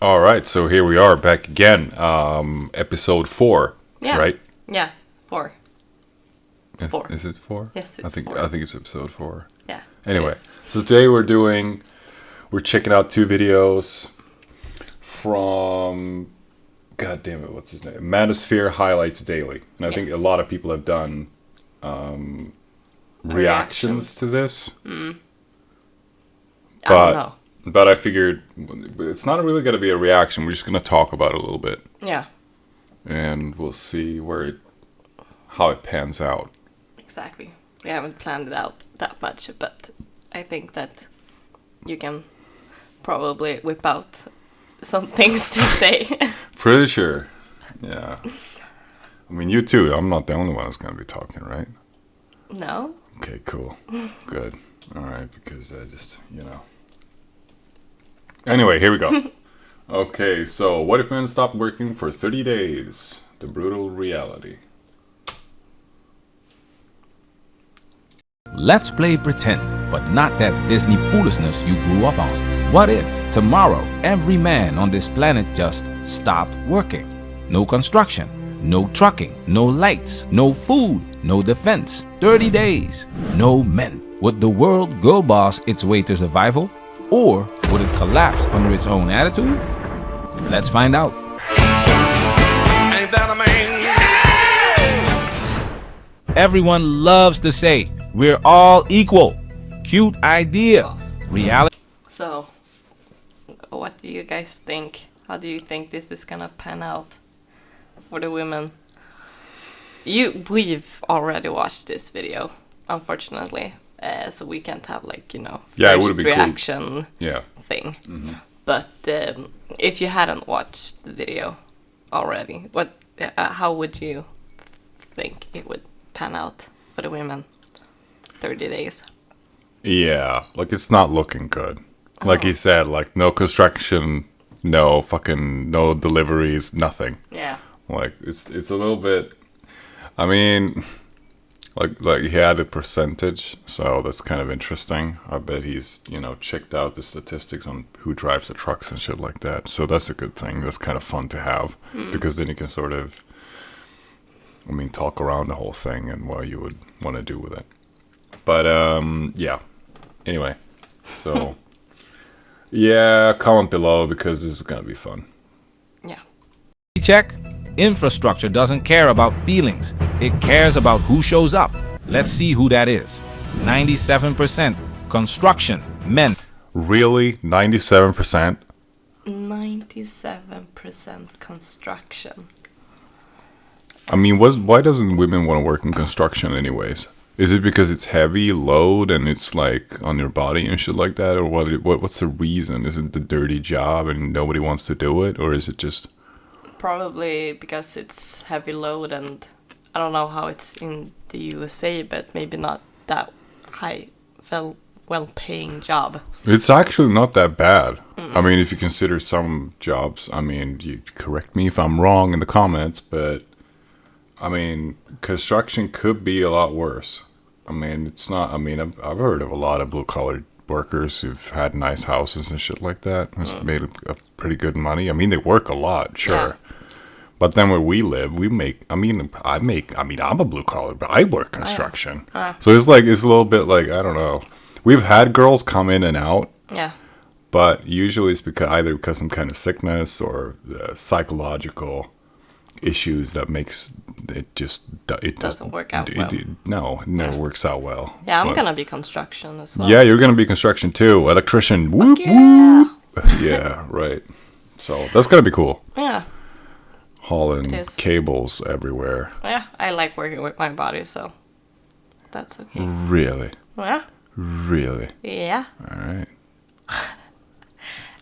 All right, so here we are back again. Episode 4, Yeah. right? Yeah, 4. Is, 4. is it 4? Yes, I it's think 4. I think it's episode 4. Yeah. it Anyway, is. so today we're checking out 2 videos from God damn it, what's his name? Manosphere Highlights Daily. And I think a Yes. lot of people have done reactions to this. I But don't know. but I figured it's not really going to be a reaction. We're just going to talk about it a little bit. Yeah, And we'll see how it pans out. exactly. We haven't planned it out that much, but I think that you can probably whip out some things to say. Pretty sure. Yeah. I mean, you too. I'm not the only one that's going to be talking, right? No? Okay, cool. Good. All right, because I just, Anyway, here we go. Okay, so what if men stopped working for 30 days? The brutal reality. Let's play pretend, but not that Disney foolishness you grew up on. What if tomorrow every man on this planet just stopped working? No construction, no trucking, no lights, no food, no defense. 30 days, no men. Would the world go boss its way to survival? Or would it collapse under its own attitude? Let's find out. Ain't that a man? Everyone loves to say, we're all equal. Cute idea. Reality. So, what do you guys think? How do you think this is gonna pan out for the women? We've already watched this video, unfortunately. So we can't have Yeah, it first would've been cool. reaction Yeah. thing. But if you hadn't watched the video already, how would you think it would pan out for the women? 30 days. Yeah, it's not looking good. Like he said, no construction, no deliveries, nothing. Yeah. It's a little bit. I mean, he had a percentage, so that's kind of interesting. I bet he's checked out the statistics on who drives the trucks and shit like that. So that's a good thing. That's kind of fun to have because then you can sort of, talk around the whole thing and what you would want to do with it. But yeah. Anyway, so yeah, comment below because this is gonna be fun. Yeah. Check. Infrastructure doesn't care about feelings. It cares about who shows up. Let's see who that is. 97% construction men. Really, 97%. 97% construction. I mean, why doesn't women want to work in construction anyways? Is it because it's heavy load and it's on your body and shit like that, or what's the reason? Is it the dirty job and nobody wants to do it, or is it just Probably because it's heavy load, and I don't know how it's in the USA, but maybe not that high, well-paying job. It's actually not that bad. I mean, if you consider some jobs, you correct me if I'm wrong in the comments, but construction could be a lot worse. It's not. I've heard of a lot of blue-collar workers who've had nice houses and shit like that. Has made a pretty good money. They work a lot, sure. Yeah. But then where we live, we make. I'm a blue-collar, but I work construction. So it's a little bit I don't know. We've had girls come in and out. Yeah. But usually it's either because some kind of sickness or psychological issues that makes it Doesn't work out well. It never works out well. Yeah, I'm But- gonna be construction as well. Yeah, you're gonna be construction too, electrician. Whoop Yeah. whoop. Yeah, right. So that's gonna be cool. Yeah. Hauling It is. cables everywhere. Yeah. I like working with my body, so that's okay. Really, Yeah. really. Yeah. All right.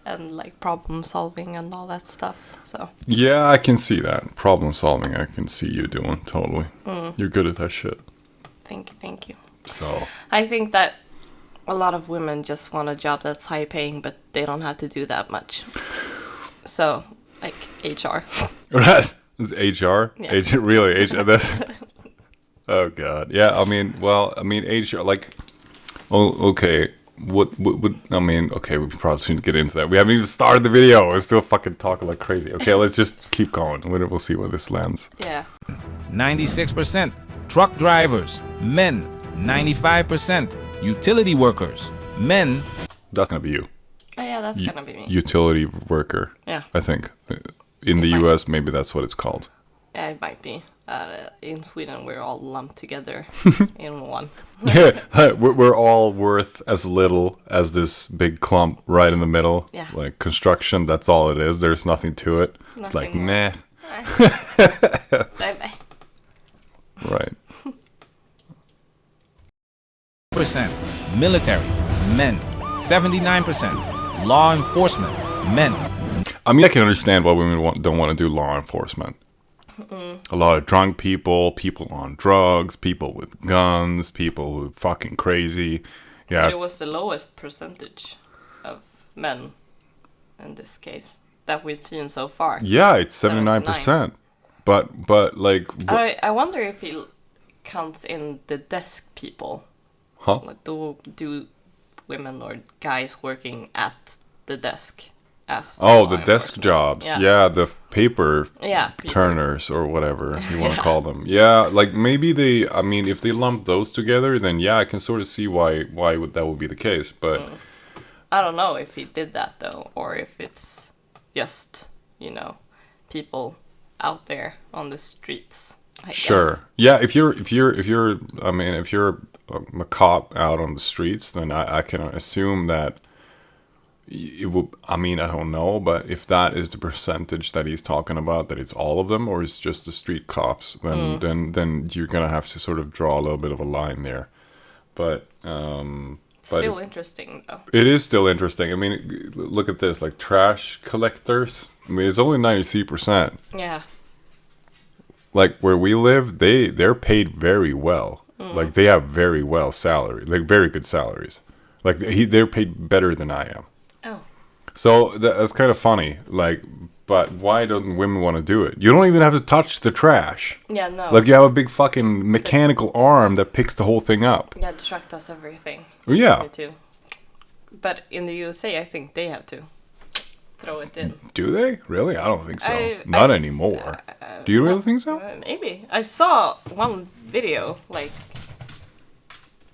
And problem solving and all that stuff. So Yeah, I can see that problem solving. I can see you doing totally. You're good at that shit. thank you. So I think that a lot of women just want a job that's high paying, but they don't have to do that much. So, HR. Right. This is HR? Yeah. Really? HR? That's... Oh, God. Yeah, HR, oh, okay. what I mean, okay, we probably shouldn't get into that. We haven't even started the video. We're still fucking talking like crazy. Okay, let's just keep going. We'll see where this lands. Yeah. 96% truck drivers, men. 95% utility workers, men. That's gonna be you. Oh yeah, that's gonna be me. Utility worker. Yeah. I think in the U.S. maybe that's what it's called. Yeah, it might be. In Sweden, we're all lumped together in one. Yeah, we're all worth as little as this big clump right in the middle. Yeah. Like construction, that's all it is. There's nothing to it. It's Nothing like, more. meh. Bye bye. Right. Percent military, men. 79% law enforcement, men. I mean, I can understand why women don't want to do law enforcement. A lot of drunk people, people on drugs, people with guns, people who are fucking crazy. Yeah. But it was the lowest percentage of men in this case that we've seen so far. Yeah, it's 79%. But like, I wonder if he counts in the desk people. huh? Like, do women or guys working at the desk as Oh, law the desk enforcement? jobs. Yeah, the paper Yeah, people. turners or whatever you want to call them. Yeah, like maybe I mean, if they lump those together, then yeah, I can sort of see why that would be the case. But I don't know if he did that though, or if it's just, people out there on the streets. I sure. guess. Yeah, if you're I mean, if you're a cop out on the streets, then I can assume that it will. I mean, I don't know, but if that is the percentage that he's talking about, that it's all of them, or it's just the street cops, then you're gonna have to sort of draw a little bit of a line there. But Still interesting though. it is still interesting. I mean, look at this, like trash collectors. I mean, it's only 93%. Yeah. Like where we live, they're paid very well. Like they have very well salary, like very good salaries. Like they're paid better than I am. Oh. So that's kind of funny. Like, but why don't women want to do it? You don't even have to touch the trash. Yeah, no. Like you have a big fucking mechanical arm that picks the whole thing up. Yeah, the truck does everything. Well, yeah. They too. But in the USA, I think they have to throw it in. Do they? Really? I don't think so. I Not s- anymore. Do you really think so? Maybe. I saw one video, like,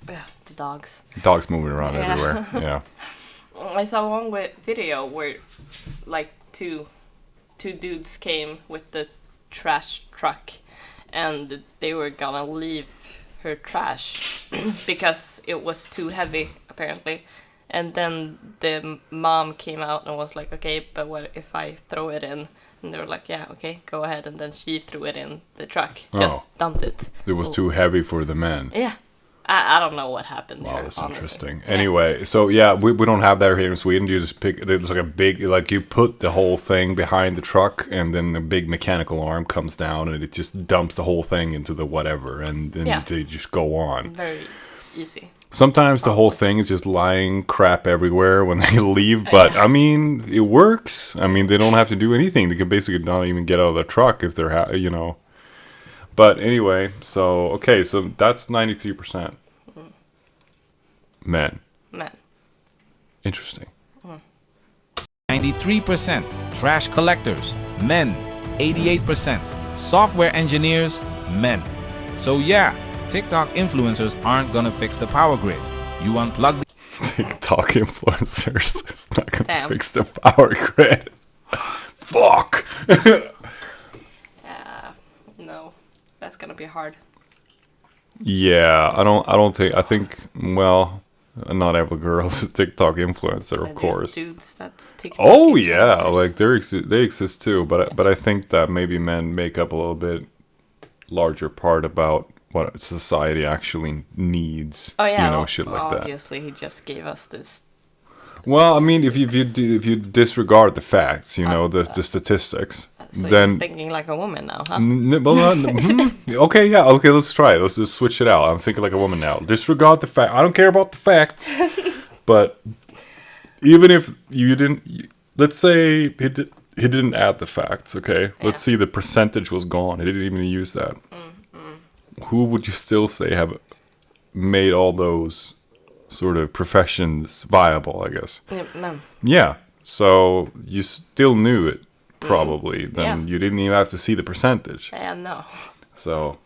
the dogs. Dogs moving around Yeah. everywhere. Yeah. I saw one video where, like, two dudes came with the trash truck, and they were gonna leave her trash because it was too heavy, apparently. And then the mom came out and was like, okay, but what if I throw it in? And they were like, yeah, okay, go ahead. And then she threw it in the truck, just Oh. dumped it. It was too heavy for the men. Yeah. I don't know what happened there. Wow, that's honestly. interesting. Yeah. Anyway, so yeah, we don't have that here in Sweden. You just pick, there's like a big, like you put the whole thing behind the truck, and then the big mechanical arm comes down, and it just dumps the whole thing into the whatever, and then Yeah. they just go on. Very easy. Sometimes the whole thing is just lying crap everywhere when they leave, but I mean, it works. I mean, they don't have to do anything. They can basically not even get out of the truck if they're, But anyway, so that's 93%. Men. Man. Interesting. 93% trash collectors, men. 88% software engineers, men. So yeah, TikTok influencers aren't gonna fix the power grid. You unplug the TikTok influencers. It's not gonna Damn. fix the power grid. Fuck. No, that's gonna be hard. Yeah, I think well, not every girl's a TikTok influencer, of And course. there's dudes that's TikTok Oh yeah, influencers. like they exist too, but I think that maybe men make up a little bit larger part about what society actually needs. Oh yeah, you know, shit like that. obviously he just gave us this. Well, I mean, if you disregard the facts, the statistics, So then you're thinking like a woman now, huh? Okay, yeah, okay, let's try it. Let's just switch it out. I'm thinking like a woman now. Disregard the fact. I don't care about the facts, but even if you didn't, let's say he didn't add the facts. Okay, let's see the percentage was gone. He didn't even use that. Who would you still say have made all those sort of professions viable, I guess. Yeah, man. Yeah. So you still knew it, probably. Then Yeah. you didn't even have to see the percentage. Yeah, no. So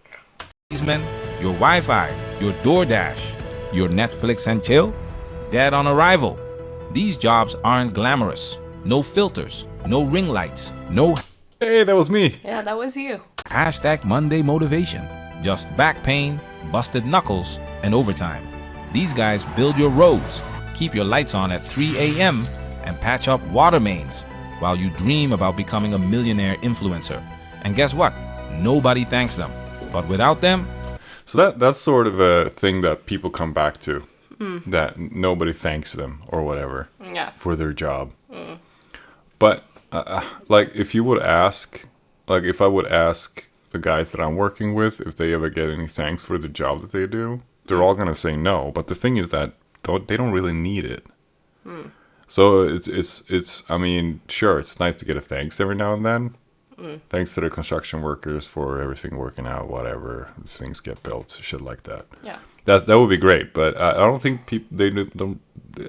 These men, your Wi-Fi, your DoorDash, your Netflix and chill, dead on arrival. These jobs aren't glamorous. No filters, no ring lights, no hey, that was me. Yeah, that was you. hashtag Monday motivation. Just back pain, busted knuckles, and overtime. These guys build your roads, keep your lights on at 3 a.m., and patch up water mains while you dream about becoming a millionaire influencer. And guess what? Nobody thanks them. But without them, So that's sort of a thing that people come back to, that nobody thanks them or whatever Yeah. for their job. But like, if you would ask, like, if I would ask the guys that I'm working with if they ever get any thanks for the job that they do, they're all gonna say no. But the thing is that they don't really need it. So it's. I mean, sure, it's nice to get a thanks every now and then. Thanks to the construction workers for everything working out, whatever things get built, shit like that. Yeah. That would be great, but I don't think don't.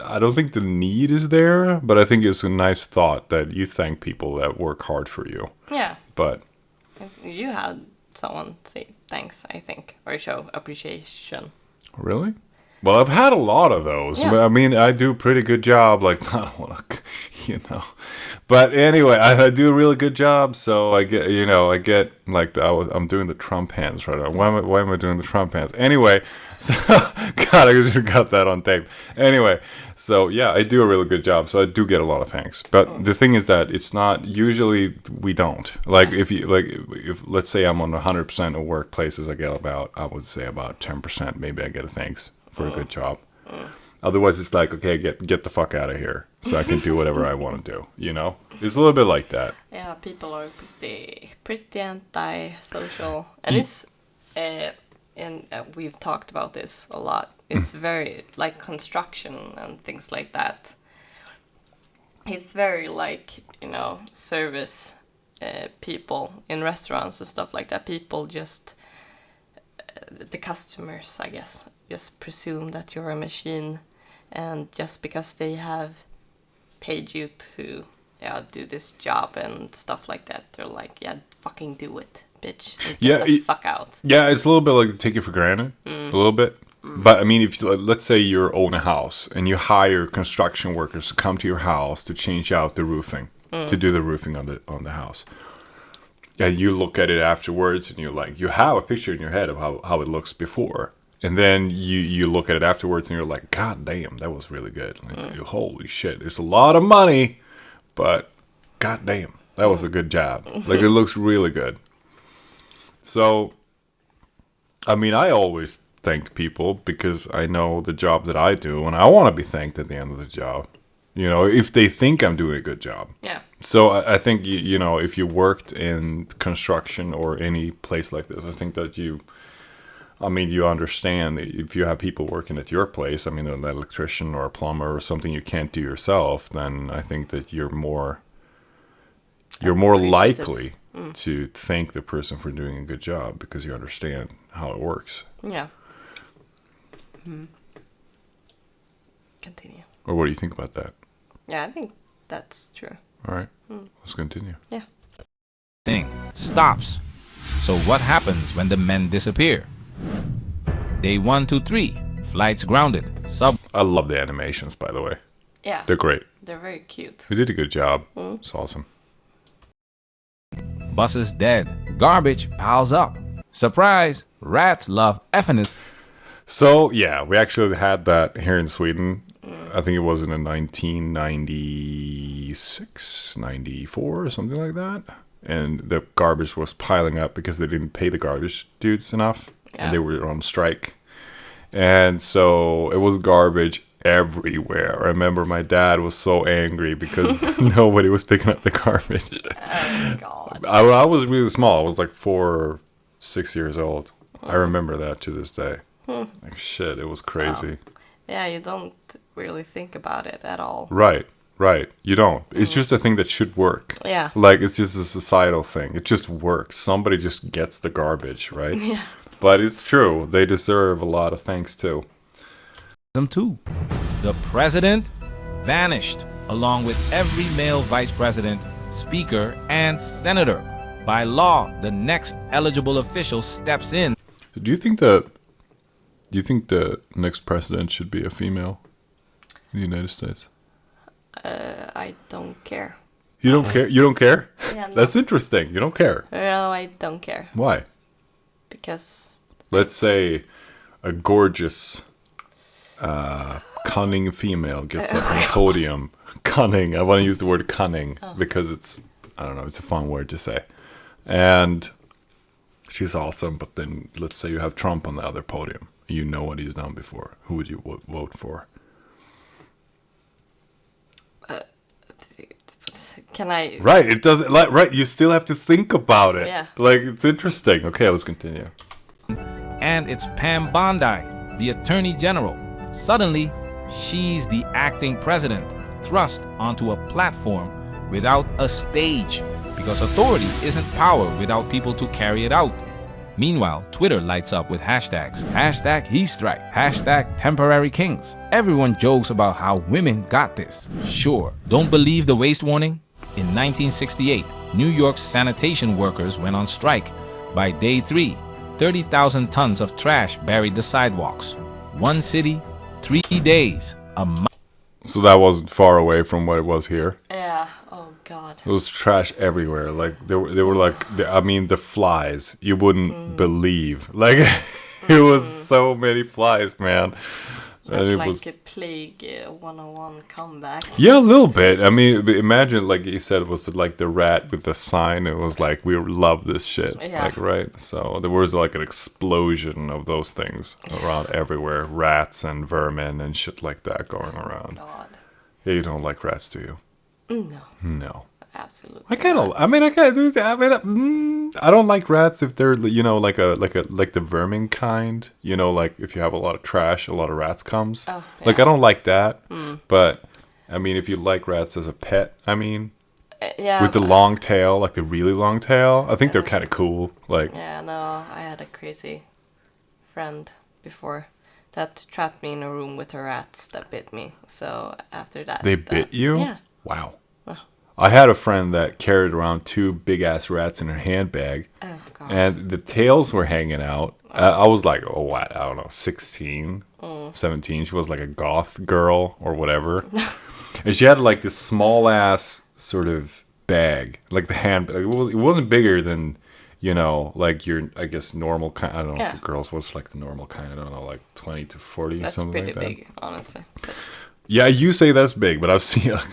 I don't think the need is there, but I think it's a nice thought that you thank people that work hard for you. Yeah. But You had someone say thanks, I think, or show appreciation. really, well, I've had a lot of those. Yeah. I mean, I do a pretty good job. Like, I don't want to, you know. But anyway, I do a really good job, so I get like I'm doing the Trump hands right now. Why am I doing the Trump hands? Anyway, so God, I should have got that on tape. Anyway, so yeah, I do a really good job, so I do get a lot of thanks. But the thing is that it's not usually we don't. Like if let's say I'm on 100% of workplaces, I get I would say about 10%. Maybe I get a thanks for a good job. Otherwise, it's like, okay, get the fuck out of here, so I can do whatever I want to do. You know, it's a little bit like that. Yeah, people are pretty anti-social, and it's and we've talked about this a lot. It's very like construction and things like that. It's very like, you know, service people in restaurants and stuff like that. People just the customers, I guess, just presume that you're a machine, and just because they have paid you to do this job and stuff like that, they're like, yeah, fucking do it, bitch. And get the fuck out. Yeah, it's a little bit like take it for granted, a little bit. But I mean, if you, let's say you own a house and you hire construction workers to come to your house to change out the roofing, to do the roofing on the house. Yeah, you look at it afterwards and you're like, you have a picture in your head of how it looks before. And then you look at it afterwards and you're like, God damn, that was really good. Like, holy shit, it's a lot of money, but God damn, that was a good job. Like, it looks really good. So, I mean, I always thank people because I know the job that I do and I want to be thanked at the end of the job. You know, if they think I'm doing a good job. Yeah. So I think, you know, if you worked in construction or any place like this, I think that you understand if you have people working at your place, I mean, an electrician or a plumber or something you can't do yourself, then I think that you're more likely to thank the person for doing a good job because you understand how it works. Yeah. Continue. Or what do you think about that? Yeah, I think that's true. All right, let's continue. Yeah. thing stops. So what happens when the men disappear? Day 1 to 3, flights grounded. I love the animations, by the way. Yeah. They're great. They're very cute. They did a good job. It's awesome. Buses dead. Garbage piles up. Surprise! Rats love effing it. So, yeah, we actually had that here in Sweden. I think it was in 1996, 94 or something like that. And the garbage was piling up because they didn't pay the garbage dudes enough. Yeah. And they were on strike. And so it was garbage everywhere. I remember my dad was so angry because nobody was picking up the garbage. Oh, God. I was really small. I was like 4 or 6 years old. I remember that to this day. Like, shit, it was crazy. Wow. Yeah, you don't really think about it at all. Right. You don't. It's just a thing that should work. Yeah. Like, it's just a societal thing. It just works. Somebody just gets the garbage, right? Yeah. But it's true. They deserve a lot of thanks, too. too. The president vanished, along with every male vice president, speaker, and senator. By law, the next eligible official steps in. Do you think the next president should be a female in the United States? I don't care. You don't care? You don't care? Yeah, no. That's interesting. You don't care. No, I don't care. Why? Because Let's say a gorgeous, cunning female gets up on a podium. Cunning. I want to use the word cunning because it's, I don't know, it's a fun word to say. And she's awesome, but then let's say you have Trump on the other podium. You know what he's done before. Who would you vote for? can I? Right, it doesn't, like, right, you still have to think about it. Yeah. Like, it's interesting. Okay, let's continue. And it's Pam Bondi, the Attorney General. Suddenly, she's the acting president, thrust onto a platform without a stage, because authority isn't power without people to carry it out. Meanwhile, Twitter lights up with hashtags. Hashtag he strike. Hashtag temporary kings. Everyone jokes about how women got this. Sure, don't believe the waste warning? In 1968, New York's sanitation workers went on strike. By day 3, 30,000 tons of trash buried the sidewalks. One city, 3 days. So that wasn't far away from what it was here. Yeah. Oh God. There was trash everywhere. Like they were like, I mean, the flies. You wouldn't believe. Like it was so many flies, man. And That's it like was, a Plague 101 comeback. yeah, a little bit. I mean, imagine, like you said, it was like the rat with the sign. It was like, we love this shit. Yeah. Like, right? So there was like an explosion of those things around everywhere. Rats and vermin and shit like that going around. God. Yeah, you don't like rats, do you? No. No. Absolutely. I kind of. not. I mean, I don't like rats if they're, you know, like the vermin kind. You know, like if you have a lot of trash, a lot of rats comes. Oh, Like yeah. I don't like that. But I mean, if you like rats as a pet, I mean, Yeah. with the long tail, like the really long tail, I think they're kind of cool. Like, Yeah. No, I had a crazy friend before that trapped me in a room with her rats that bit me. So after that, they bit you? Yeah. Wow. I had a friend that carried around 2 big ass rats in her handbag. Oh God. And the tails were hanging out. I was like, oh, what? I don't know, 16, 17. She was like a goth girl or whatever. And she had like this small ass sort of bag, like the handbag. It wasn't bigger than, you know, like your, I guess, normal kind. I don't know Yeah. for girls, what's like the normal kind? I don't know, like 20 to 40, That's something pretty like that. big, honestly. But Yeah, you say that's big, but I've seen like,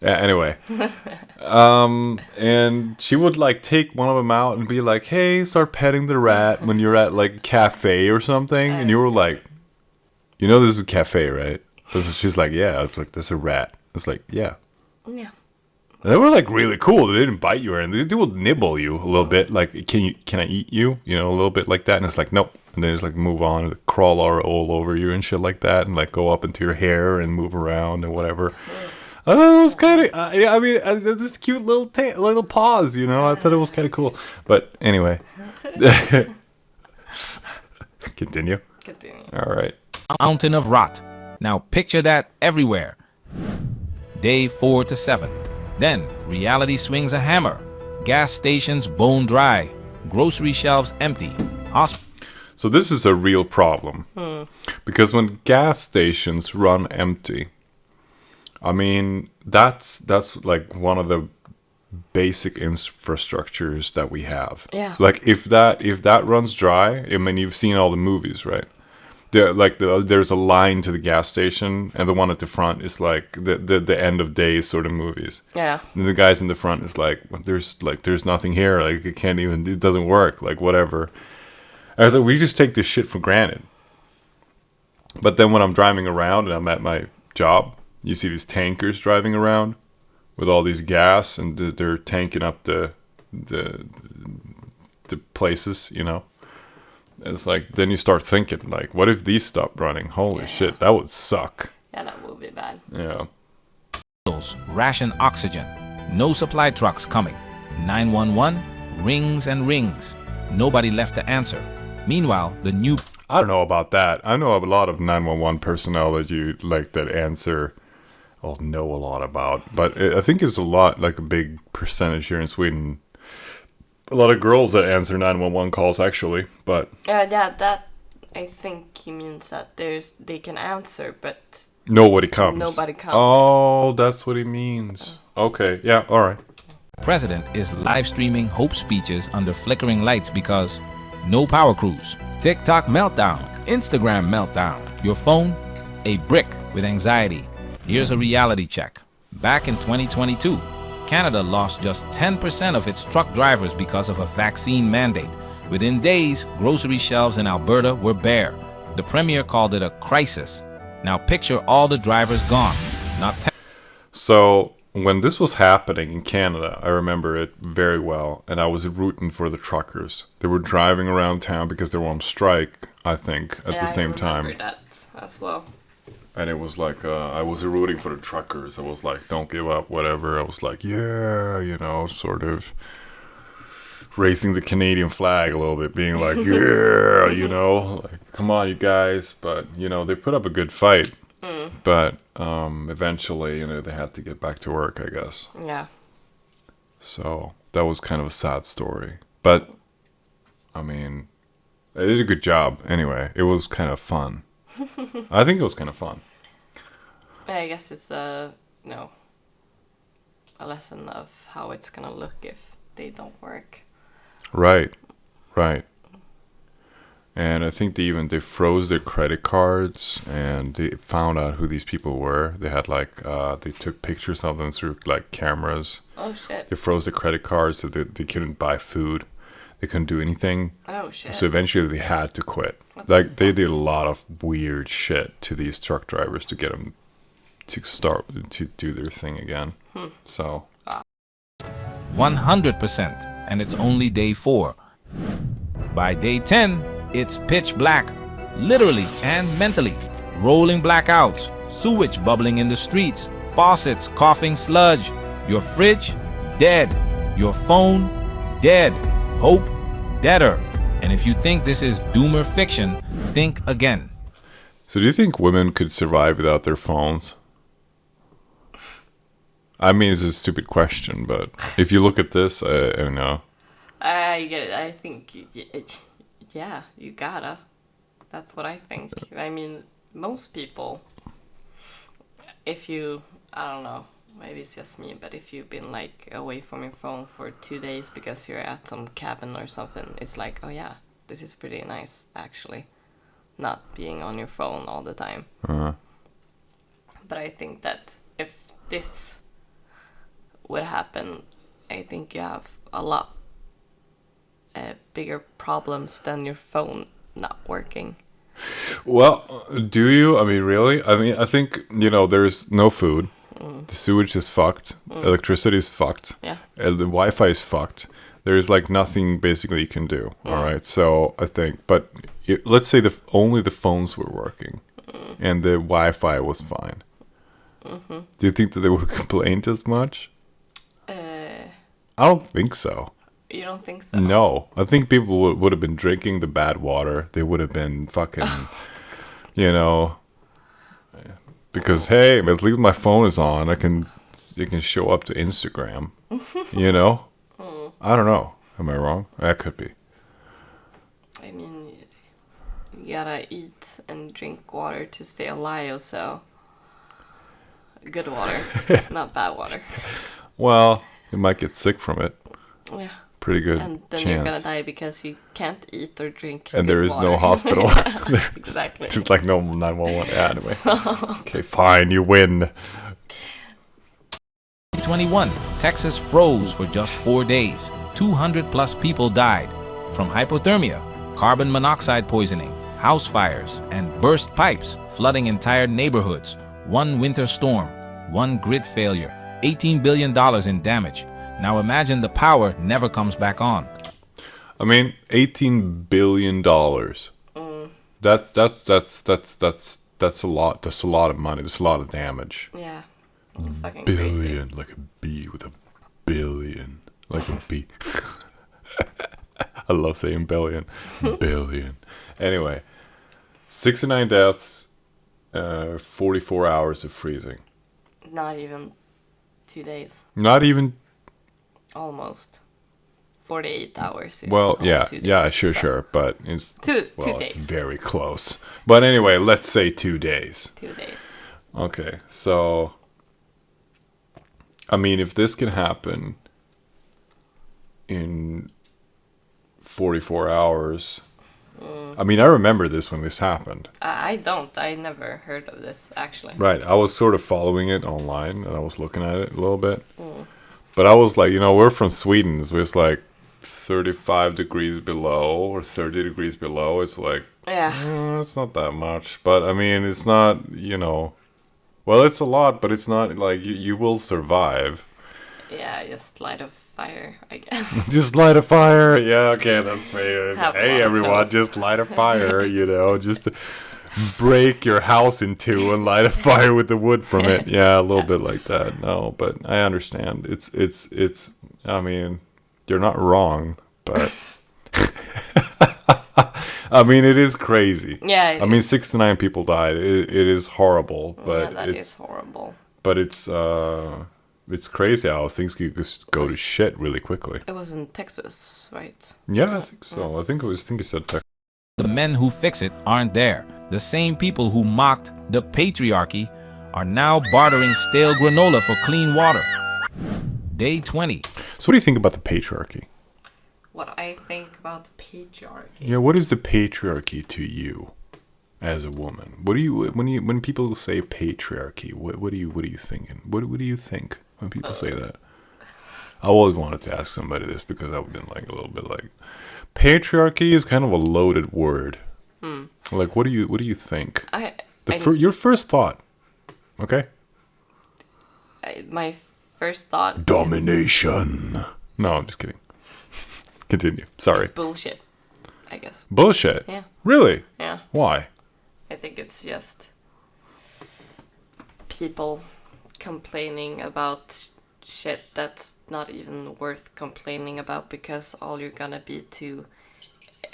anyway. And she would like take one of them out and be like, "Hey, start petting the rat," when you're at like a cafe or something, and you were like, "You know this is a cafe, right?" She's like, "Yeah." It's like, "This is a rat." It's like, "Yeah." yeah. And they were like really cool. They didn't bite you or anything. They would nibble you a little bit, like, "Can I eat you?" You know, a little bit like that. And it's like, "Nope." And then just like move on, and crawl all over you and shit like that, and like go up into your hair and move around and whatever. I thought it was kind of, I mean, this cute little paws, you know. I thought it was kind of cool. But anyway, continue. Continue. All right. Mountain of rot. Now picture that everywhere. Day 4 to 7. Then reality swings a hammer. Gas stations bone dry. Grocery shelves empty. So this is a real problem. Because when gas stations run empty, I mean, that's like one of the basic infrastructures that we have. Yeah. Like if that runs dry, I mean, you've seen all the movies, right? There's a line to the gas station, and the one at the front is like the end of days sort of movies. Yeah. And the guys in the front is like, there's nothing here. Like it doesn't work. Like whatever. I thought we just take this shit for granted. But then when I'm driving around and I'm at my job, you see these tankers driving around with all these gas, and they're tanking up the places, you know. It's like, then you start thinking, like, what if these stopped running? Holy shit, that would suck. Yeah, that would be bad. Yeah. Ration oxygen. No supply trucks coming. 911 rings and rings. Nobody left to answer. Meanwhile, the new I don't know about that. I know a lot of 911 personnel that you like that answer. I'll know a lot about, but I think it's a lot, like a big percentage here in Sweden. A lot of girls that answer 911 calls, actually, but Yeah, that I think he means that they can answer, but nobody comes. nobody comes. Oh, that's what he means. Okay, yeah, all right. President is live streaming hope speeches under flickering lights because no power crews. TikTok meltdown, Instagram meltdown. Your phone, a brick with anxiety. Here's a reality check. Back in 2022, Canada lost just 10% of its truck drivers because of a vaccine mandate. Within days, grocery shelves in Alberta were bare. The premier called it a crisis. Now picture all the drivers gone. Not 10. So when this was happening in Canada, I remember it very well, and I was rooting for the truckers. They were driving around town because they were on strike, I think, at the same time. I remember that as well. And it was like, I was rooting for the truckers. I was like, don't give up, whatever. I was like, yeah, you know, sort of raising the Canadian flag a little bit, being like, yeah, you know, like, come on, you guys. But, you know, they put up a good fight. But eventually, you know, they had to get back to work, I guess. Yeah. So that was kind of a sad story. But, I mean, they did a good job anyway. It was kind of fun. I think it was kind of fun. I guess it's a lesson of how it's gonna look if they don't work. Right. And I think they froze their credit cards, and they found out who these people were. They had like they took pictures of them through like cameras. Oh shit. They froze the credit cards so they couldn't buy food. They couldn't do anything. Oh shit. So eventually they had to quit. What Like they did a lot of weird shit to these truck drivers to get them to start to do their thing again. So 100%, and it's only day 4. By day 10, it's pitch black, literally and mentally. Rolling blackouts, sewage bubbling in the streets, faucets coughing sludge. Your fridge, dead. Your phone, dead. Hope, deader. And if you think this is doomer fiction, think again. So do you think women could survive without their phones? I mean, it's a stupid question, but if you look at this, I don't know. I get it. I think, yeah, you gotta. That's what I think. I mean, most people, if you, I don't know, maybe it's just me, but if you've been like away from your phone for 2 days because you're at some cabin or something, it's like, oh yeah, this is pretty nice, actually, not being on your phone all the time. But I think that if this would happen, I think you have a lot bigger problems than your phone not working. Well, do you? I mean, really? I mean, I think, you know, there's no food. The sewage is fucked. Electricity is fucked. Yeah. The Wi-Fi is fucked. There's like nothing basically you can do. All right. So I think, but let's say only the phones were working and the Wi-Fi was fine. Do you think that they would complain as much? I don't think so. You don't think so? No, I think people would have been drinking the bad water. They would have been fucking, you know, because hey, at least my phone is on. You can show up to Instagram, you know. I don't know. Am I wrong? That could be. I mean, you gotta eat and drink water to stay alive. So, good water, not bad water. Well, you might get sick from it. Yeah. Pretty good And then chance. you're gonna die because you can't eat or drink. And good there is no water. hospital. Exactly. Just like no 911. Yeah, anyway. Okay, fine, you win. 2021, Texas froze for just 4 days. 200 plus people died from hypothermia, carbon monoxide poisoning, house fires, and burst pipes flooding entire neighborhoods. One winter storm, one grid failure, $18 billion in damage. Now imagine the power never comes back on. I mean, $18 billion. That's a lot. That's a lot of money. That's a lot of damage. Yeah. It's fucking Billion, crazy. like a bee with a billion, like a bee. I love saying billion, billion. Anyway, 69 deaths, 44 hours of freezing. Not even 2 days. Not even. Almost. 48 hours is Well, only yeah, 2 days. yeah, sure, so sure, but it's Two well, days. it's very close. But anyway, let's say 2 days. 2 days. Okay, so I mean, if this can happen in 44 hours, I mean, I remember this when this happened. I don't. I never heard of this, actually. Right, I was sort of following it online, and I was looking at it a little bit. But I was like, we're from Sweden, so it's like 35 degrees below or 30 degrees below. It's like, Yeah. it's not that much. But I mean, it's not, well, it's a lot, but it's not like you will survive. Yeah, just light a fire, I guess. Just light a fire. Yeah, okay, that's fair. Have Hey, water everyone, close. just light a fire, just to break your house in two and light a fire with the wood from it. Yeah, a little bit like that. No, but I understand. It's I mean, you're not wrong, but I mean, it is crazy. Yeah, it I mean, is. 69 people died. It is horrible, but Yeah, that is horrible. but it's crazy how things could just go to shit really quickly. It was in Texas, right? Yeah, I think so. I think you said Texas. The men who fix it aren't there. The same people who mocked the patriarchy are now bartering stale granola for clean water. Day 20. So what do you think about the patriarchy? What I think about the patriarchy. Yeah, what is the patriarchy to you as a woman? What do you when people say patriarchy, what are you thinking? What do you think when people say that? I always wanted to ask somebody this because I've been like a little bit like patriarchy is kind of a loaded word. Like what do you think? Your first thought. Okay? My first thought is Domination. No, I'm just kidding. Continue. Sorry. it's bullshit, I guess. Bullshit. Yeah. Really? Yeah. Why? I think it's just people complaining about shit that's not even worth complaining about because all you're gonna be to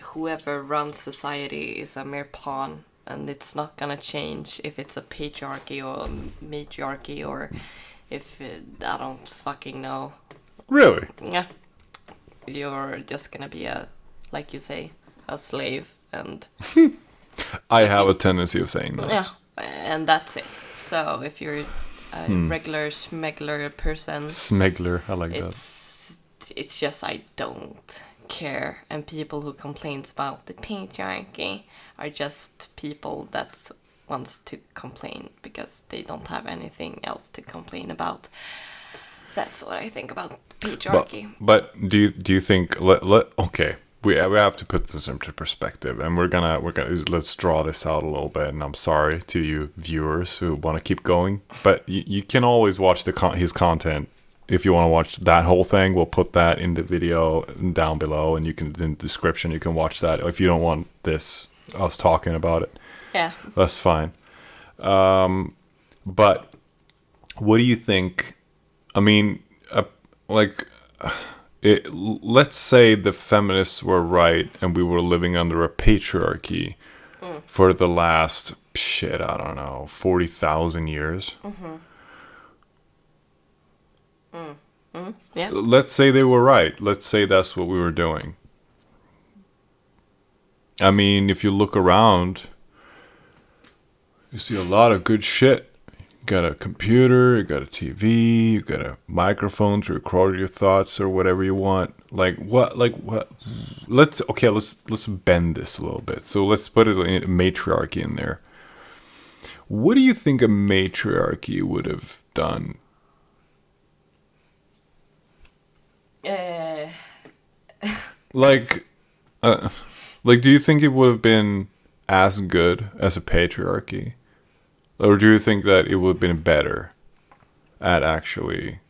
whoever runs society is a mere pawn and it's not gonna change if it's a patriarchy or a matriarchy or if I don't fucking know. Really? Yeah. You're just gonna be like you say, a slave and I have a tendency of saying that. yeah, and that's it. So if you're a regular smuggler person, Smegler, I like that. it's just I don't care. And people who complains about the patriarchy are just people that wants to complain because they don't have anything else to complain about. That's what I think about patriarchy. But do you think okay, we have to put this into perspective, and we're gonna let's draw this out a little bit. And I'm sorry to you viewers who want to keep going, but you can always watch his content if you want to watch that whole thing. We'll put that in the video down below, and you can in the description you can watch that if you don't want us talking about it. Yeah. That's fine. But what do you think? I mean, let's say the feminists were right and we were living under a patriarchy for the last, I don't know, 40,000 years. Yeah. Let's say they were right. Let's say that's what we were doing. I mean, if you look around, you see a lot of good shit. You got a computer, you got a TV, you got a microphone to record your thoughts or whatever you want. Like what? Let's bend this a little bit. So let's put a matriarchy in there. What do you think a matriarchy would have done? Do you think it would have been as good as a patriarchy? Or do you think that it would have been better at actually,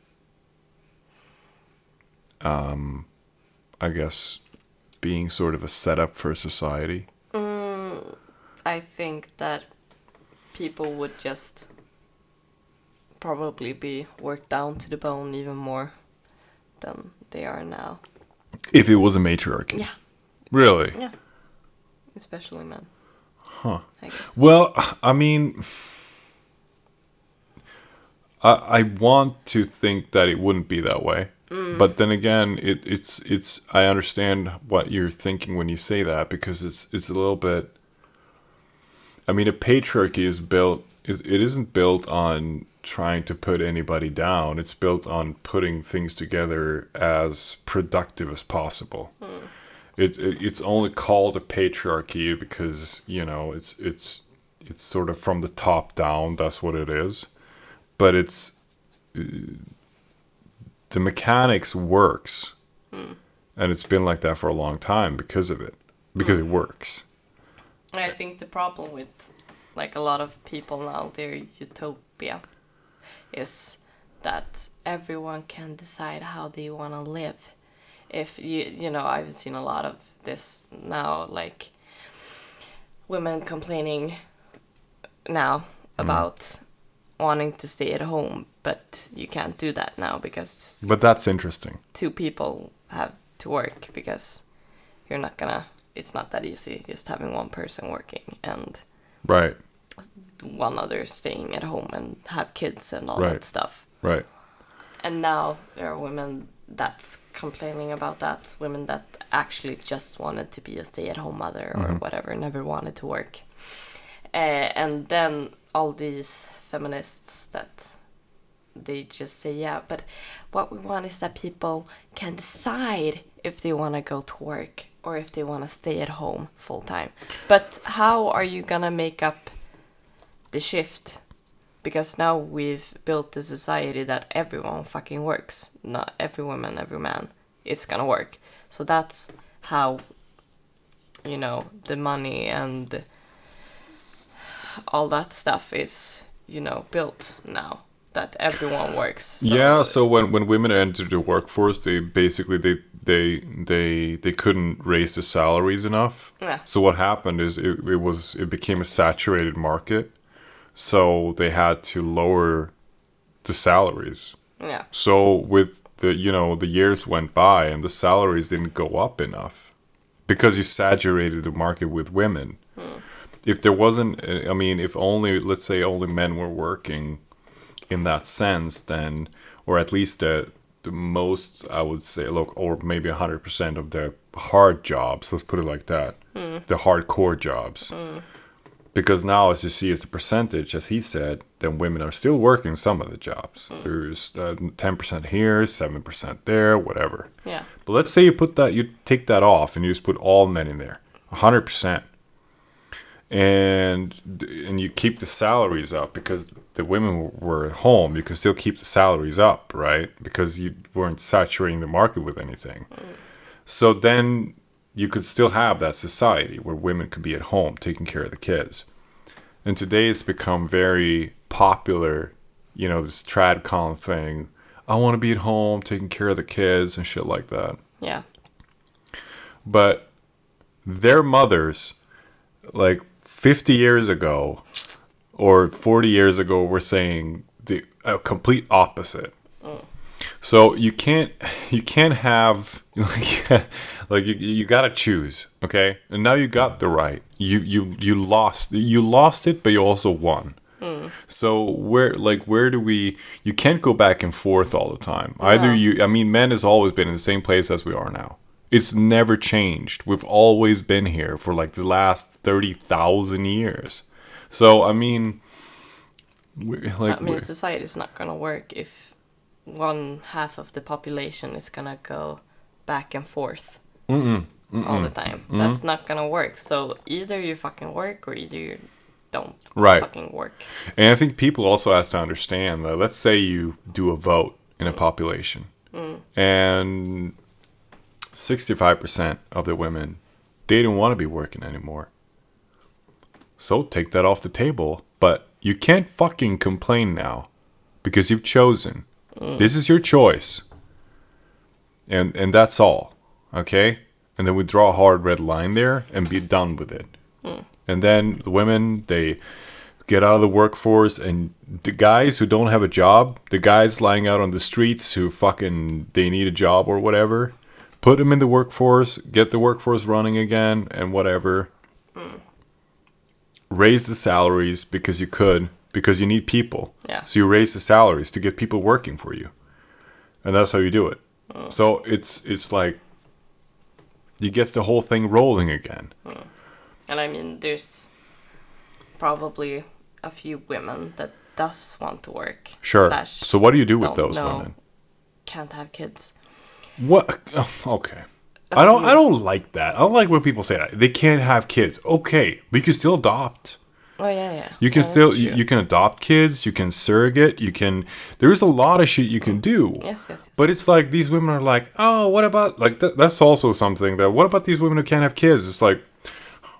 I guess, being sort of a setup for society? I think that people would just probably be worked down to the bone even more than they are now. If it was a matriarchy? Yeah. Really? Yeah. Especially men. I guess. Well, I mean, I want to think that it wouldn't be that way. But then again, it's I understand what you're thinking when you say that, because it's a little bit. I mean, a patriarchy is built. It isn't built on trying to put anybody down. It's built on putting things together as productive as possible. It's only called a patriarchy because, you know, it's sort of from the top down. That's what it is. But it's the mechanics works, and it's been like that for a long time because of it, because it works. I think the problem with like a lot of people now, their utopia is that everyone can decide how they want to live. If you know, I've seen a lot of this now, like women complaining now about wanting to stay at home, but you can't do that now because But that's interesting. 2 people have to work, because you're not gonna, it's not that easy just having one person working and Right. one other staying at home and have kids and all Right. that stuff. Right. And now there are women that's complaining about that, women that actually just wanted to be a stay-at-home mother or whatever, never wanted to work. And then all these feminists that they just say, yeah, but what we want is that people can decide if they want to go to work or if they want to stay at home full time. But how are you gonna make up the shift? Because now we've built a society that everyone fucking works. Not every woman, every man is gonna work. So that's how, you know, the money and all that stuff is, you know, built now. That everyone works. So Yeah, so when women entered the workforce, they basically they couldn't raise the salaries enough. Yeah. So what happened is it became a saturated market. So they had to lower the salaries. Yeah. So with the, you know, the years went by and the salaries didn't go up enough because you saturated the market with women. If there wasn't, I mean, if only, let's say only men were working in that sense, then, or at least the most, I would say, look, or maybe 100% of the hard jobs, let's put it like that, the hardcore jobs. Because now, as you see, as the percentage, as he said, then women are still working some of the jobs. There's 10% here, 7% there, whatever. Yeah. But let's say you take that off and you just put all men in there, 100%. And you keep the salaries up because the women were at home. You can still keep the salaries up, right? Because you weren't saturating the market with anything. So then you could still have that society where women could be at home taking care of the kids. And today it's become very popular, you know, this tradcon thing. I want to be at home taking care of the kids and shit like that. Yeah. But their mothers, like 50 years ago or 40 years ago, were saying the complete opposite. So you can't have like you gotta choose, okay? And now you got the right. You lost it, but you also won. So where do we? You can't go back and forth all the time. Either I mean, men has always been in the same place as we are now. It's never changed. We've always been here for like the last 30,000 years. So I mean, society is not gonna work if one half of the population is gonna go back and forth all the time. That's not gonna work. So either you fucking work or either you don't fucking work. And I think people also have to understand that, let's say you do a vote in a population and 65% of the women, they don't want to be working anymore. So take that off the table. But you can't fucking complain now because you've chosen. This is your choice. And that's all. Okay? And then we draw a hard red line there and be done with it. And then the women, they get out of the workforce, and the guys who don't have a job, the guys lying out on the streets who fucking, they need a job or whatever, put them in the workforce, get the workforce running again and whatever. raise the salaries because you could, because you need people. Yeah. So you raise the salaries to get people working for you, and that's how you do it. So it's like it gets the whole thing rolling again. And I mean, there's probably a few women that does want to work. Sure. So what do you do with don't those know, women? Can't have kids. What? Oh, okay. I don't like that. I don't like when people say that. They can't have kids. Okay, but you can still adopt. Oh yeah. You can Yeah, still that's true. you can adopt kids, you can surrogate, you can there's a lot of shit you can do. Yes. But it's like these women are like, "Oh, what about like that's also something that what about these women who can't have kids?" It's like,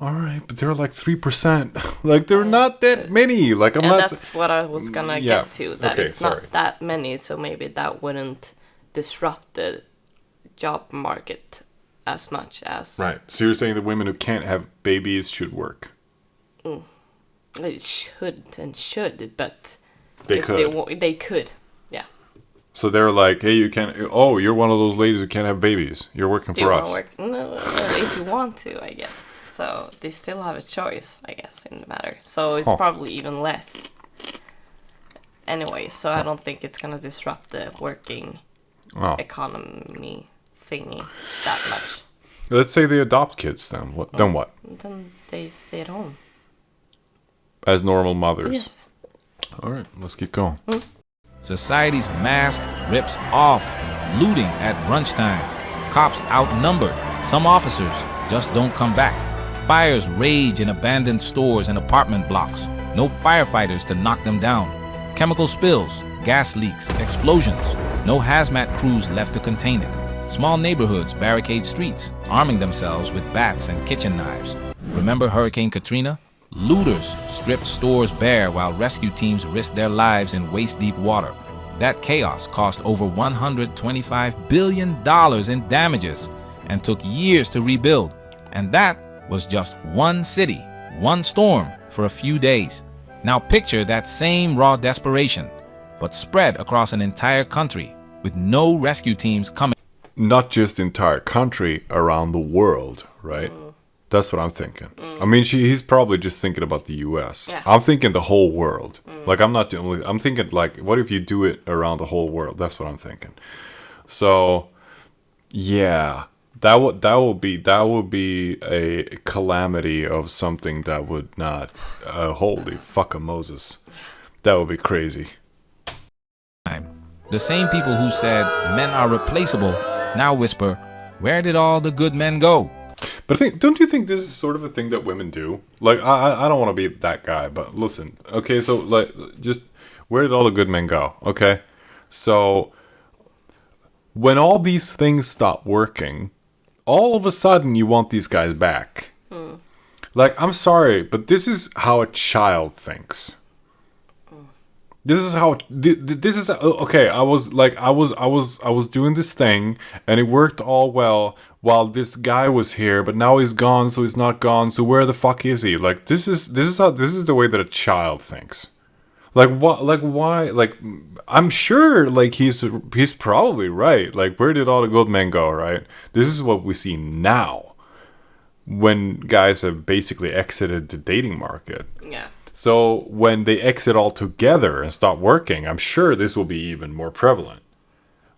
"All right, but they're like 3%. Like they're not that many." Like I'm And not that's what I was gonna Yeah. get to. That Okay, it's sorry. not that many, so maybe that wouldn't disrupt the job market as much as Right. So you're saying the women who can't have babies should work. it should, but They if could. they could. Yeah. So they're like, "Hey, you can't oh, you're one of those ladies who can't have babies. You're working Do you for want us." to work? No, if you want to, I guess. So they still have a choice, I guess, in the matter. So it's Huh. probably even less. Anyway, so I don't think it's gonna disrupt the working Oh. economy thingy that much. Let's say they adopt kids then. What then what? Then they stay at home. As normal mothers. Yes. All right, let's keep going. Society's mask rips off. Looting at brunch time. Cops outnumbered. Some officers just don't come back. Fires rage in abandoned stores and apartment blocks. No firefighters to knock them down. Chemical spills, gas leaks, explosions. No hazmat crews left to contain it. Small neighborhoods barricade streets, arming themselves with bats and kitchen knives. Remember Hurricane Katrina? Looters stripped stores bare while rescue teams risked their lives in waist-deep water. That chaos cost over $125 billion in damages and took years to rebuild. And that was just one city, one storm for a few days. Now picture that same raw desperation, but spread across an entire country with no rescue teams coming. Not just the entire country, around the world, right? That's what I'm thinking. I mean, he's probably just thinking about the U.S. Yeah. I'm thinking the whole world. Like, I'm not the only... I'm thinking, like, what if you do it around the whole world? That's what I'm thinking. So, yeah. That would be a calamity of something that would not... holy fucking Moses. That would be crazy. The same people who said men are replaceable now whisper, where did all the good men go? But don't you think this is sort of a thing that women do? Like, I don't want to be that guy, but listen. Okay, so, like, just, where did all the good men go? Okay? So, when all these things stop working, all of a sudden you want these guys back. Like, I'm sorry, but this is how a child thinks. This is how this is okay. I was doing this thing and it worked all well while this guy was here, but now he's gone, so he's not gone. So where the fuck is he? Like this is the way that a child thinks. Like what? Like why? Like I'm sure like he's probably right. Like where did all the good men go? Right. This is what we see now when guys have basically exited the dating market. Yeah. So when they exit altogether and stop working, I'm sure this will be even more prevalent.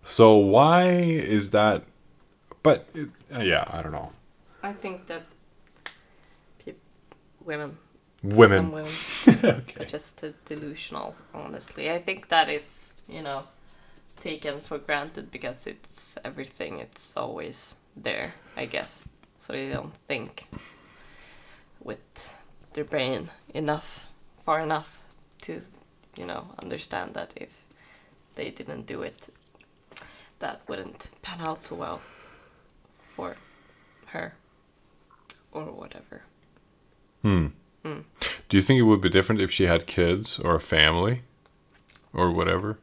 So why is that? But yeah, I don't know. I think that Women. some women Okay. are just delusional, honestly. I think that it's, taken for granted because it's everything. It's always there, I guess. So they don't think with their brain far enough to, understand that if they didn't do it, that wouldn't pan out so well for her or whatever. Do you think it would be different if she had kids or a family or whatever?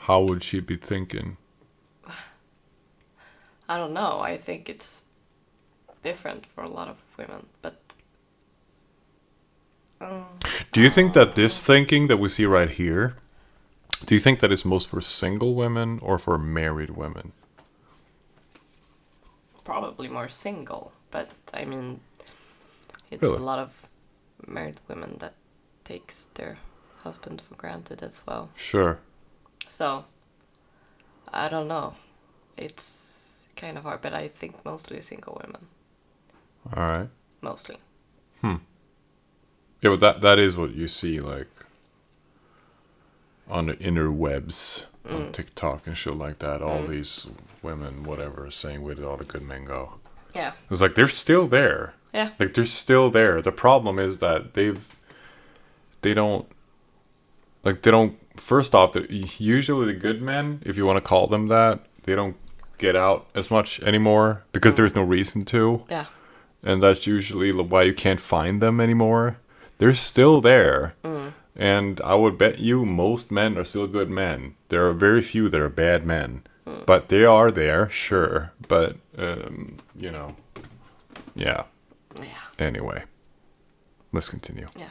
How would she be thinking? I don't know. I think it's different for a lot of women, but Do you think that this thinking that we see right here, do you think that is most for single women or for married women? probably more single. But I mean, it's Really? a lot of married women that takes their husband for granted as well. Sure. So, I don't know. It's kind of hard, but I think mostly single women. All right. Mostly. Yeah, but that is what you see, like, on the interwebs, on TikTok and shit like that. All these women, whatever, saying where did all the good men go? Yeah. It's like, they're still there. Yeah. Like, they're still there. The problem is that they don't, first off, usually the good men, if you want to call them that, they don't get out as much anymore because there's no reason to. Yeah. And that's usually why you can't find them anymore. They're still there. And I would bet you most men are still good men. There are very few that are bad men. But they are there, sure. But, you know, yeah. Anyway, let's continue. Yeah.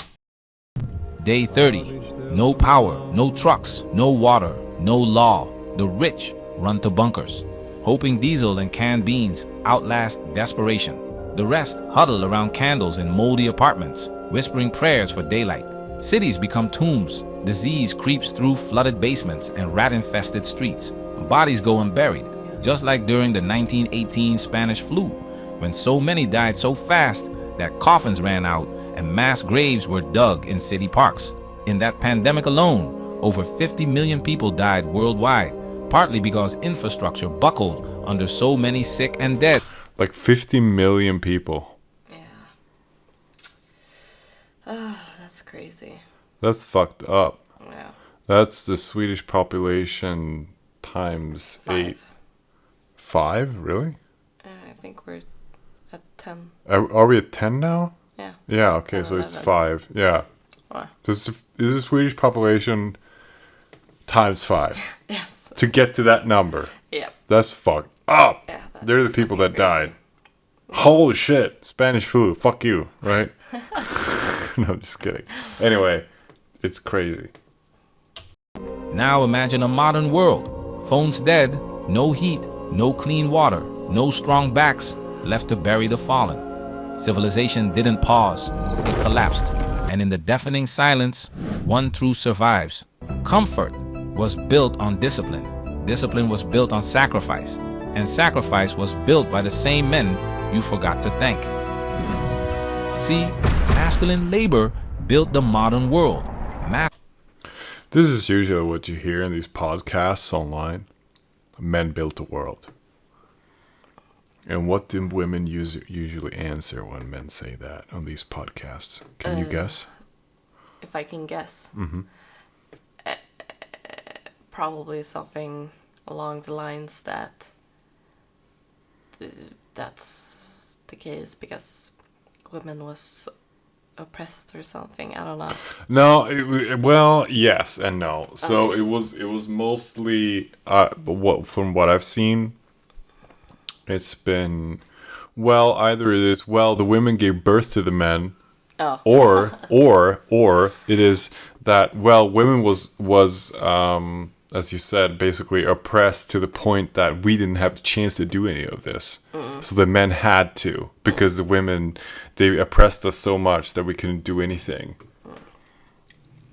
Day 30. No power, no trucks, no water, no law. The rich run to bunkers, hoping diesel and canned beans outlast desperation. The rest huddle around candles in moldy apartments, whispering prayers for daylight. Cities become tombs. Disease creeps through flooded basements and rat-infested streets. Bodies go unburied, just like during the 1918 Spanish flu, when so many died so fast that coffins ran out and mass graves were dug in city parks. In that pandemic alone, over 50 million people died worldwide, partly because infrastructure buckled under so many sick and dead. Like 50 million people. Yeah. Oh, that's crazy. That's fucked up. Yeah. That's the Swedish population times 8. 5? Really? I think we're at 10. Are we at 10 now? Yeah. Yeah, okay, 10, so it's 11. 5. Yeah. Wow. This is the Swedish population times 5 Yes. to get to that number. Yeah. That's fucked up. Yeah, They're the that's people that fucking crazy. died. Holy shit. Spanish flu. Fuck you, right? No, I'm just kidding. Anyway, it's crazy. Now imagine a modern world. Phones dead, no heat, no clean water, no strong backs left to bury the fallen. Civilization didn't pause, it collapsed. And in the deafening silence, one truth survives. Comfort was built on discipline. Discipline was built on sacrifice. And sacrifice was built by the same men you forgot to thank. See, masculine labor built the modern world. This is usually what you hear in these podcasts online. Men built the world. And what do women usually answer when men say that on these podcasts? Can you guess? If I can guess. Probably something along the lines that that's the case because women was oppressed or something. I don't know. No, well, yes and no. So it was mostly from what I've seen. It's been either it is the women gave birth to the men, or it is that women was as you said, basically oppressed to the point that we didn't have the chance to do any of this. So the men had to, because the women, they oppressed us so much that we couldn't do anything.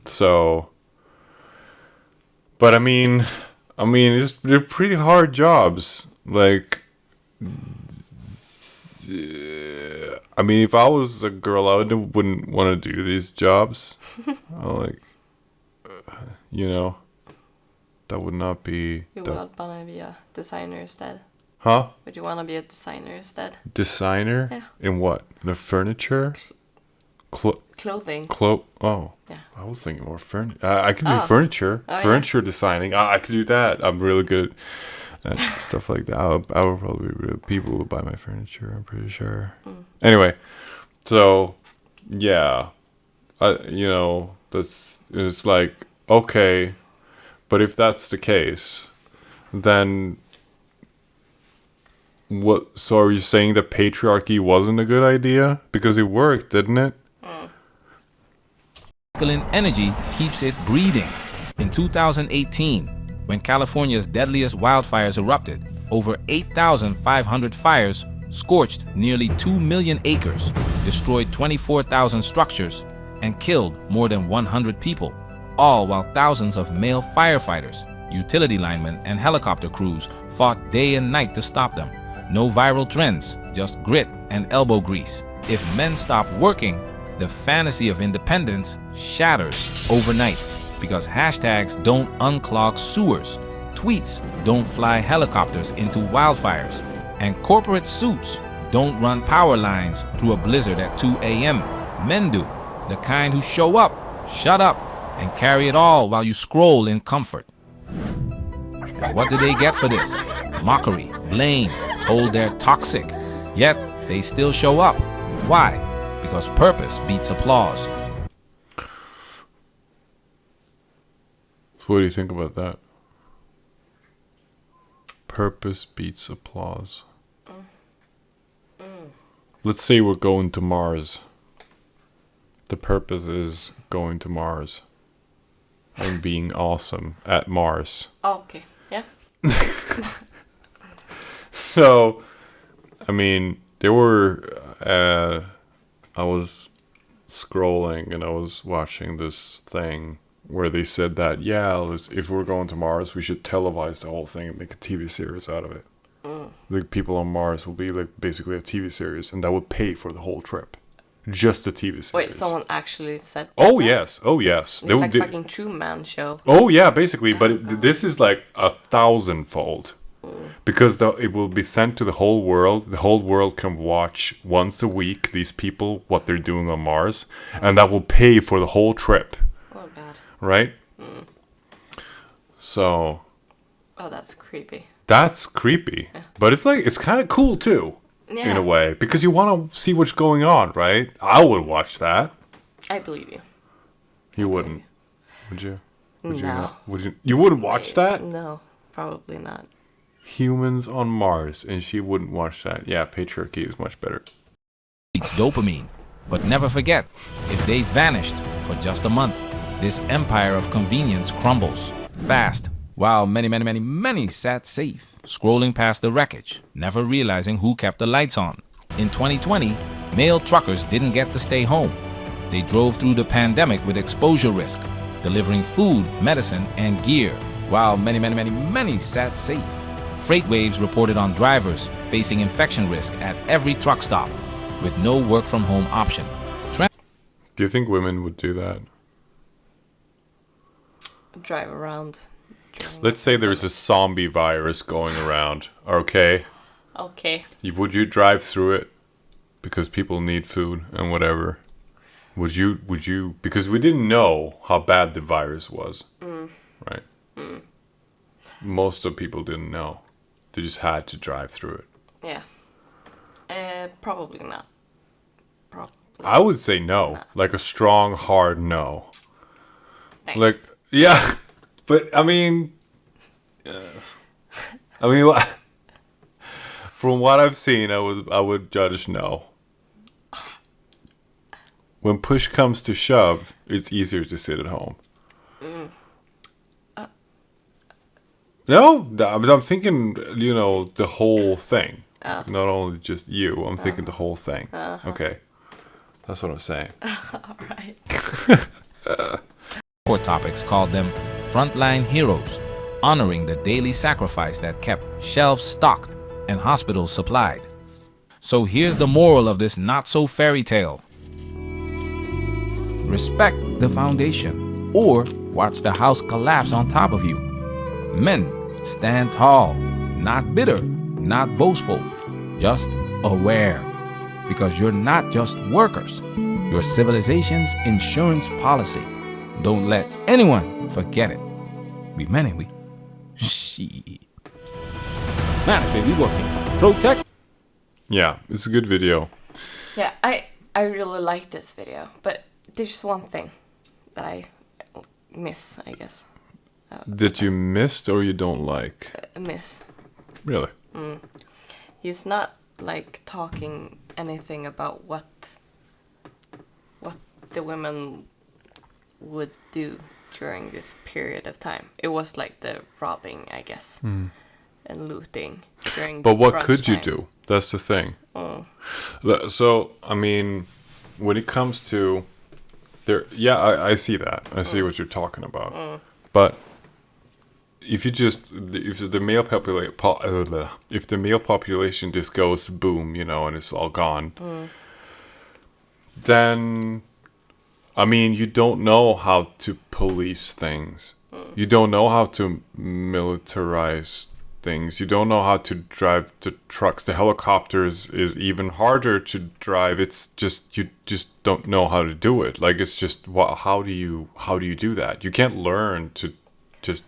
So, but I mean, they're pretty hard jobs. Like, I mean, if I was a girl, I wouldn't want to do these jobs. That would not be... You would want to be a designer instead. Huh? Would you want to be a designer instead? Designer? Yeah. In what? The furniture? Clothing. Oh. Yeah. I was thinking more furniture. I could do furniture. Furniture designing. I could do that. I'm really good at stuff like that. I would probably... People would buy my furniture, I'm pretty sure. Anyway. So, yeah. It's like, okay... But if that's the case, then what? So are you saying that patriarchy wasn't a good idea? Because it worked, didn't it? Masculine energy keeps it breathing. In 2018, when California's deadliest wildfires erupted, over 8,500 fires scorched nearly 2 million acres, destroyed 24,000 structures, and killed more than 100 people, all while thousands of male firefighters, utility linemen, and helicopter crews fought day and night to stop them. No viral trends, just grit and elbow grease. If men stop working, the fantasy of independence shatters overnight because hashtags don't unclog sewers, tweets don't fly helicopters into wildfires, and corporate suits don't run power lines through a blizzard at 2 a.m. Men do, the kind who show up, shut up, and carry it all while you scroll in comfort. What do they get for this? Mockery, blame, told they're toxic. Yet, they still show up. Why? Because purpose beats applause. So what do you think about that? Purpose beats applause. Let's say we're going to Mars. The purpose is going to Mars and being awesome at Mars. Okay, yeah. So, I mean, there were, I was scrolling and I was watching this thing where they said that, if we're going to Mars, we should televise the whole thing and make a TV series out of it. The people on Mars will be like basically a TV series, and that would pay for the whole trip. Just the TV series. Wait, someone actually said Oh that? yes, oh yes. It's like fucking Truman Show. Oh yeah, basically, but this is like 1,000-fold. Because it will be sent to the whole world. The whole world can watch once a week these people, what they're doing on Mars. And that will pay for the whole trip. Oh god. Right? So... Oh, that's creepy. That's creepy. Yeah. But it's kind of cool too. Yeah. In a way. Because you want to see what's going on, right? I would watch that. I believe you. You wouldn't. Would you? Would no. You not? Would you? You wouldn't watch that? No, probably not. Humans on Mars, and she wouldn't watch that. Yeah, patriarchy is much better. It's dopamine. But never forget, if they vanished for just a month, this empire of convenience crumbles fast, while many sat safe, scrolling past the wreckage, never realizing who kept the lights on. In 2020, male truckers didn't get to stay home. They drove through the pandemic with exposure risk, delivering food, medicine, and gear, while many sat safe. Freight waves reported on drivers facing infection risk at every truck stop, with no work-from-home option. Do you think women would do that? Drive around. Let's say there's a zombie virus going around, okay? Okay. Would you drive through it? Because people need food and whatever. Would you, because we didn't know how bad the virus was, right? Most of people didn't know. They just had to drive through it. Yeah. Probably not. Probably. I would say no. Not. Like a strong, hard no. Thanks. Like, yeah. But, I mean... from what I've seen, I would judge no. When push comes to shove, it's easier to sit at home. No, but I'm thinking, the whole thing. Not only just you. I'm thinking the whole thing. Okay. That's what I'm saying. All right. Core topics called them frontline heroes, honoring the daily sacrifice that kept shelves stocked and hospitals supplied. So here's the moral of this not-so-fairy tale. Respect the foundation, or watch the house collapse on top of you. Men, stand tall, not bitter, not boastful, just aware. Because you're not just workers, you're civilization's insurance policy. Don't let anyone forget it. We men and we. Shit. Manosphere, we working. Protect. Yeah, it's a good video. Yeah, I really like this video, but there's just one thing that I miss, I guess. That you missed or you don't like? Miss. Really? He's not like talking anything about what the women would do during this period of time. It was like the robbing, I guess, and looting during. But what brunch could you time. do? That's the thing. So, I mean, when it comes to I see that. I see what you're talking about. But if the male if the male population just goes boom, and it's all gone, then I mean, you don't know how to police things. You don't know how to militarize things. You don't know how to drive the trucks. The helicopters is even harder to drive. It's just you just don't know how to do it. Like it's just how do you do that? You can't learn to just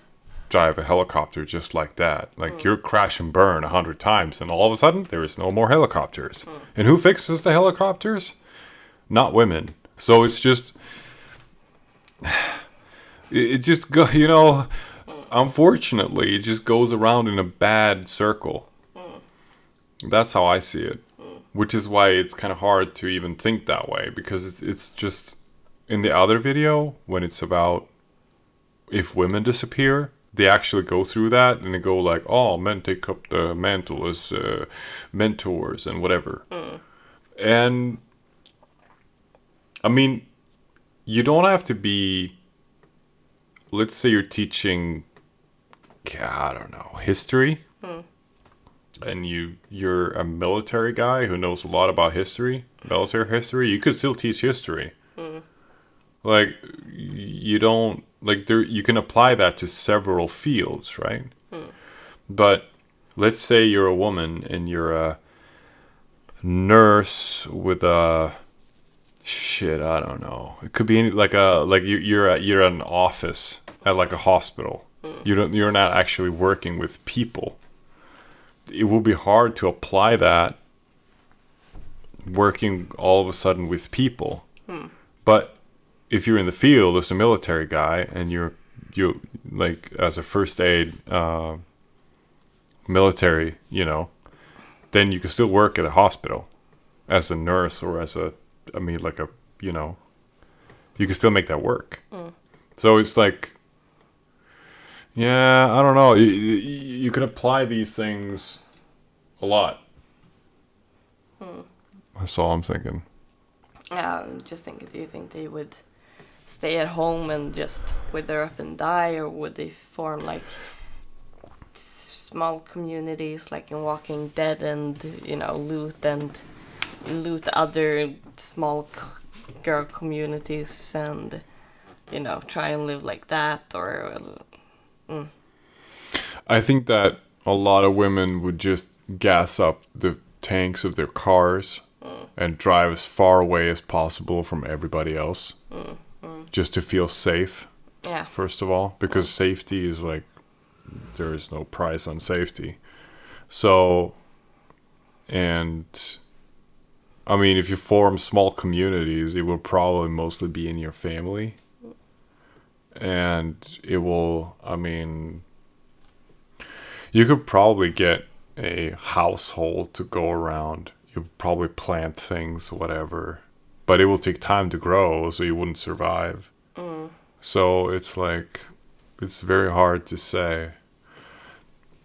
drive a helicopter just like that. Like you're crash and burn 100 times, and all of a sudden there is no more helicopters. And who fixes the helicopters? Not women. So it's just it just go. Unfortunately, it just goes around in a bad circle. That's how I see it. Which is why it's kind of hard to even think that way, because it's just in the other video when it's about if women disappear, they actually go through that and they go like, oh, men take up the mantle as mentors and whatever. And I mean, you don't have to be, let's say you're teaching, I don't know, history. And you're a military guy who knows a lot about military history. You could still teach history. Like, you don't, like, you can apply that to several fields, right? But let's say you're a woman and you're a nurse with a, I don't know. It could be any, you're at an office at like a hospital. You're not actually working with people. It will be hard to apply that working all of a sudden with people. But if you're in the field as a military guy and you like as a first aid military, then you can still work at a hospital as a nurse or as you can still make that work. So it's like, yeah, I don't know. You can apply these things a lot. That's all I'm thinking. Yeah, I'm just thinking, do you think they would stay at home and just wither up and die, or would they form like small communities like in Walking Dead and, loot other small girl communities and, try and live like that, or... I think that a lot of women would just gas up the tanks of their cars and drive as far away as possible from everybody else, just to feel safe. Yeah. First of all, because safety is like, there is no price on safety. So, and I mean, if you form small communities, it will probably mostly be in your family. And it will, I mean, you could probably get a household to go around. You probably plant things, whatever. But it will take time to grow, so you wouldn't survive. So it's like, it's very hard to say.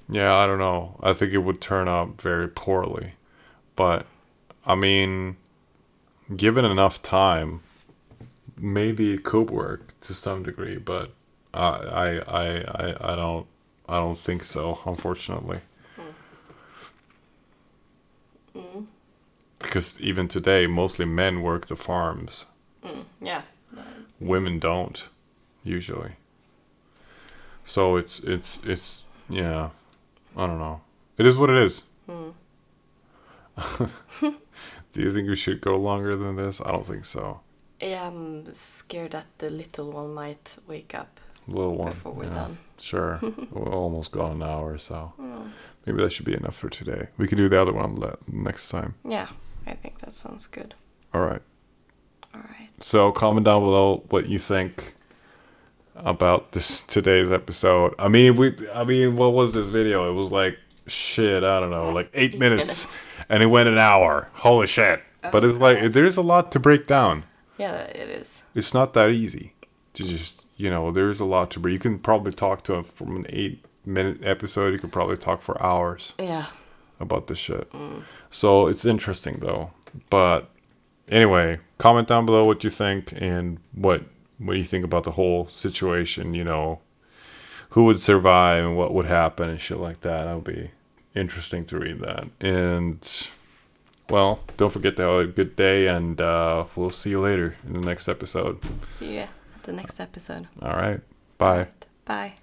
Yeah, I don't know. I think it would turn out very poorly. But, I mean, given enough time, maybe it could work to some degree, but I don't think so, unfortunately. Because even today, mostly men work the farms. Yeah. Women don't, usually. So it's yeah, I don't know. It is what it is. Do you think we should go longer than this? I don't think so. Yeah, I'm scared that the little one might wake up Little one before we're done. Sure. We're almost gone an hour, so maybe that should be enough for today. We can do the other one next time. Yeah, I think that sounds good. All right. All right. So comment down below what you think about today's episode. I mean, what was this video? It was like I don't know, like 8 minutes, and it went an hour. Holy shit! But it's like there's a lot to break down. Yeah, it is. It's not that easy to just, there's a lot to break. You can probably talk to from an 8-minute episode. You could probably talk for hours. Yeah. About this shit. So it's interesting though. But anyway, comment down below what you think and what you think about the whole situation. You know, who would survive and what would happen and shit like that. That would be interesting to read that. And well, don't forget to have a good day, and we'll see you later in the next episode. See you at the next episode. All right. Bye. Bye.